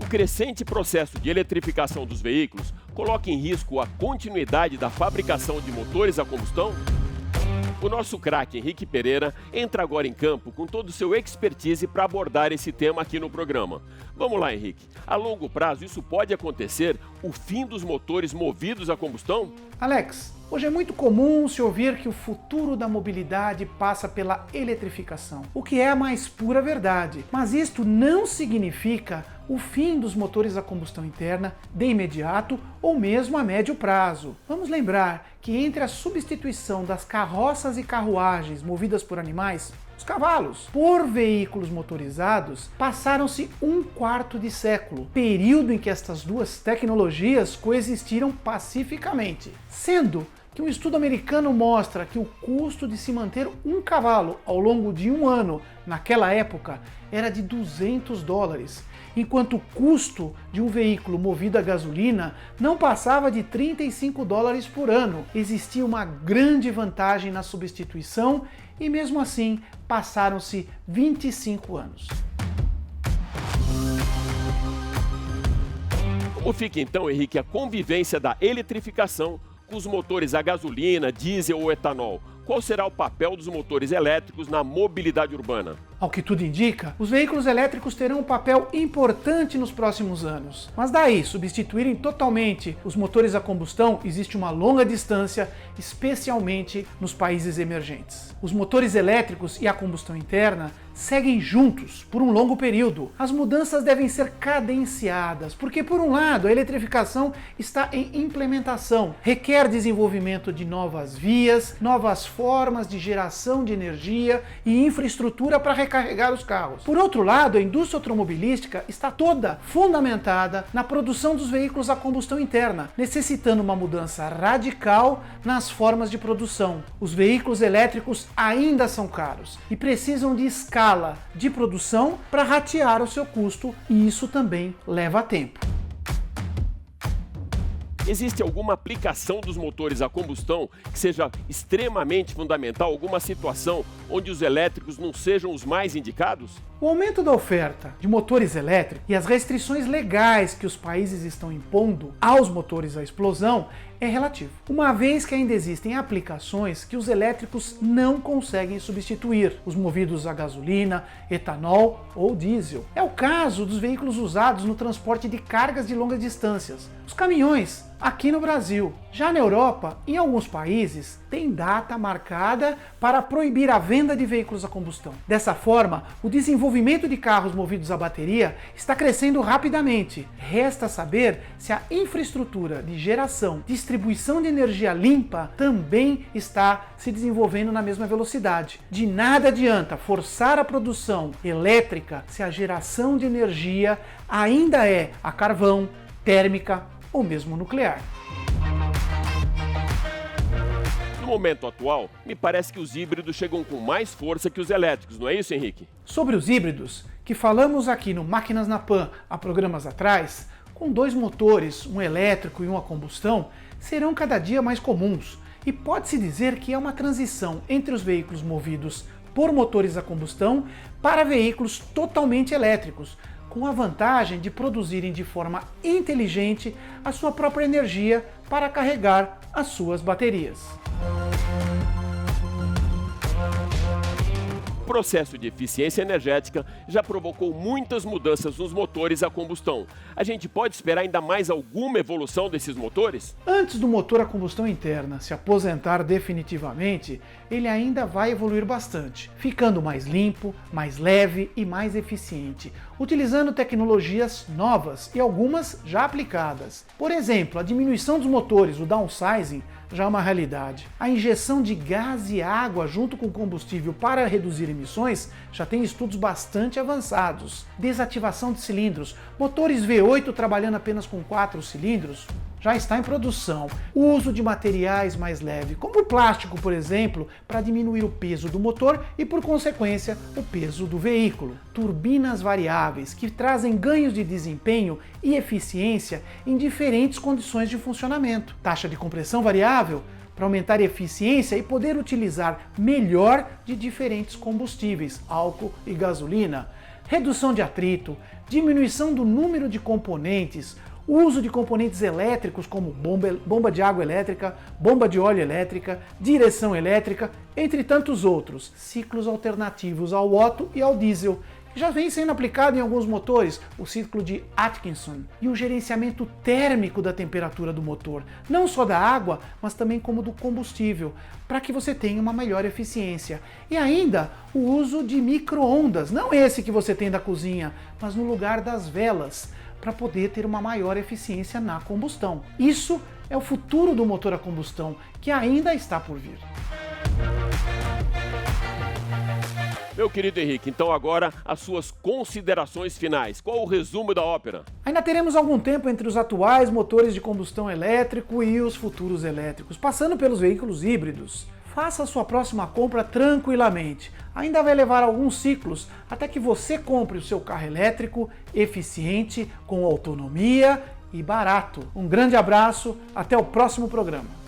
crescente processo de eletrificação dos veículos coloca em risco a continuidade da fabricação de motores a combustão? O nosso craque Henrique Pereira entra agora em campo com todo o seu expertise para abordar esse tema aqui no programa. Vamos lá, Henrique. A longo prazo, isso pode acontecer? O fim dos motores movidos a combustão? Alex, hoje é muito comum se ouvir que o futuro da mobilidade passa pela eletrificação, o que é a mais pura verdade. Mas isto não significa o fim dos motores a combustão interna de imediato ou mesmo a médio prazo. Vamos lembrar que entre a substituição das carroças e carruagens movidas por animais, os cavalos, por veículos motorizados, passaram-se um quarto de século, período em que estas duas tecnologias coexistiram pacificamente, sendo que um estudo americano mostra que o custo de se manter um cavalo ao longo de um ano, naquela época, era de $200, enquanto o custo de um veículo movido a gasolina não passava de $35 por ano. Existia uma grande vantagem na substituição e mesmo assim passaram-se 25 anos. Como fica então, Henrique, a convivência da eletrificação com os motores a gasolina, diesel ou etanol? Qual será o papel dos motores elétricos na mobilidade urbana? Ao que tudo indica, os veículos elétricos terão um papel importante nos próximos anos. Mas daí, substituírem totalmente os motores a combustão, existe uma longa distância, especialmente nos países emergentes. Os motores elétricos e a combustão interna seguem juntos por um longo período. As mudanças devem ser cadenciadas, porque por um lado a eletrificação está em implementação, requer desenvolvimento de novas vias, novas formas de geração de energia e infraestrutura para recarregar os carros. Por outro lado, a indústria automobilística está toda fundamentada na produção dos veículos a combustão interna, necessitando uma mudança radical nas formas de produção. Os veículos elétricos ainda são caros e precisam de escala de produção para ratear o seu custo, e isso também leva tempo. Existe alguma aplicação dos motores a combustão que seja extremamente fundamental, alguma situação onde os elétricos não sejam os mais indicados? O aumento da oferta de motores elétricos e as restrições legais que os países estão impondo aos motores a explosão é relativo, uma vez que ainda existem aplicações que os elétricos não conseguem substituir, os movidos a gasolina, etanol ou diesel. É o caso dos veículos usados no transporte de cargas de longas distâncias, os caminhões, aqui no Brasil. Já na Europa, em alguns países, tem data marcada para proibir a venda de veículos a combustão. Dessa forma, o desenvolvimento de carros movidos a bateria está crescendo rapidamente. Resta saber se a infraestrutura de geração, distribuição de energia limpa também está se desenvolvendo na mesma velocidade. De nada adianta forçar a produção elétrica se a geração de energia ainda é a carvão, térmica ou mesmo nuclear. No momento atual, me parece que os híbridos chegam com mais força que os elétricos, não é isso, Henrique? Sobre os híbridos, que falamos aqui no Máquinas na Pan há programas atrás, com dois motores, um elétrico e um a combustão, serão cada dia mais comuns, e pode-se dizer que é uma transição entre os veículos movidos por motores a combustão para veículos totalmente elétricos, com a vantagem de produzirem de forma inteligente a sua própria energia para carregar as suas baterias. O processo de eficiência energética já provocou muitas mudanças nos motores a combustão. A gente pode esperar ainda mais alguma evolução desses motores? Antes do motor a combustão interna se aposentar definitivamente, ele ainda vai evoluir bastante, ficando mais limpo, mais leve e mais eficiente, utilizando tecnologias novas e algumas já aplicadas. Por exemplo, a diminuição dos motores, o downsizing, já é uma realidade. A injeção de gás e água junto com combustível para reduzir emissões já tem estudos bastante avançados. Desativação de cilindros, motores V8 trabalhando apenas com 4 cilindros, já está em produção. O uso de materiais mais leves, como o plástico, por exemplo, para diminuir o peso do motor e, por consequência, o peso do veículo. Turbinas variáveis, que trazem ganhos de desempenho e eficiência em diferentes condições de funcionamento. Taxa de compressão variável, para aumentar a eficiência e poder utilizar melhor de diferentes combustíveis, álcool e gasolina. redução de atrito, diminuição do número de componentes, uso de componentes elétricos como bomba de água elétrica, bomba de óleo elétrica, direção elétrica, entre tantos outros. Ciclos alternativos ao Otto e ao diesel, que já vem sendo aplicado em alguns motores, o ciclo de Atkinson, e o gerenciamento térmico da temperatura do motor, não só da água, mas também como do combustível, para que você tenha uma melhor eficiência. E ainda o uso de micro-ondas, não esse que você tem da cozinha, mas no lugar das velas, para poder ter uma maior eficiência na combustão. Isso é o futuro do motor a combustão, que ainda está por vir. Meu querido Henrique, então agora as suas considerações finais. Qual o resumo da ópera? Ainda teremos algum tempo entre os atuais motores de combustão elétrico e os futuros elétricos, passando pelos veículos híbridos. Faça a sua próxima compra tranquilamente. Ainda vai levar alguns ciclos até que você compre o seu carro elétrico, eficiente, com autonomia e barato. Um grande abraço, até o próximo programa.